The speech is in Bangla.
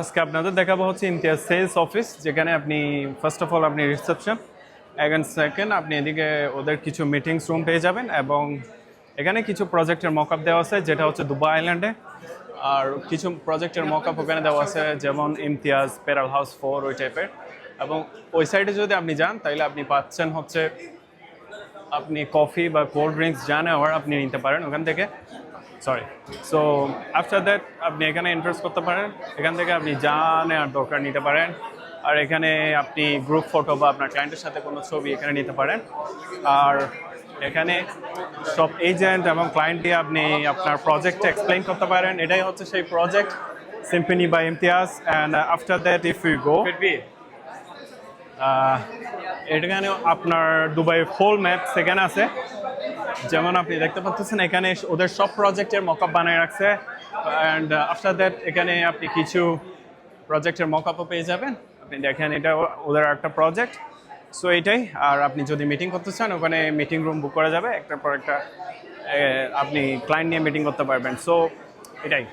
আজকে আপনাদের দেখাবো হচ্ছে ইমতিয়াজ সেলস অফিস, যেখানে আপনি ফার্স্ট অফ অল আপনি রিসেপশন অ্যান্ড সেকেন্ড আপনি এদিকে ওদের কিছু মিটিংস রুম পেয়ে যাবেন এবং এখানে কিছু প্রজেক্টের মকআপ দেওয়া আছে যেটা হচ্ছে দুবাই আইল্যান্ডে। আর কিছু প্রজেক্টের মকআপ ওখানে দেওয়া আছে, যেমন ইমতিয়াজ পেরাল হাউস 4 ওই টাইপের। এবং ওই সাইডে যদি আপনি যান তাহলে আপনি পাচ্ছেন হচ্ছে আপনি কফি বা কোল্ড ড্রিঙ্কস যা নেওয়ার আপনি নিতে পারেন ওখান থেকে। সরি, সো আফটার দ্যাট আপনি এখানে ইন্টারেস্ট করতে পারেন, এখান থেকে আপনি যা নেওয়ার দরকার নিতে পারেন। আর এখানে আপনি গ্রুপ ফটো বা আপনার ক্লায়েন্টের সাথে কোনো ছবি এখানে নিতে পারেন। আর এখানে সব এজেন্ট এবং ক্লায়েন্টকে আপনি আপনার প্রজেক্টটা এক্সপ্লেইন করতে পারেন। এটাই হচ্ছে সেই project symphony by Imtiaz. And after that if you go এখানে আপনার দুবাই ফুল ম্যাপ সেখানে আছে, যেমন আপনি দেখতে পাচ্ছেন এখানে ওদের সব প্রজেক্টের মকআপ বানিয়ে রাখছে। অ্যান্ড আফটার দ্যাট এখানে আপনি কিছু প্রজেক্টের মকআপও পেয়ে যাবেন। আপনি দেখেন এটা ওদের একটা প্রজেক্ট। সো এইটাই। আর আপনি যদি মিটিং করতে চান ওখানে মিটিং রুম বুক করা যাবে, একটার পর একটা আপনি ক্লায়েন্ট নিয়ে মিটিং করতে পারবেন। সো এটাই।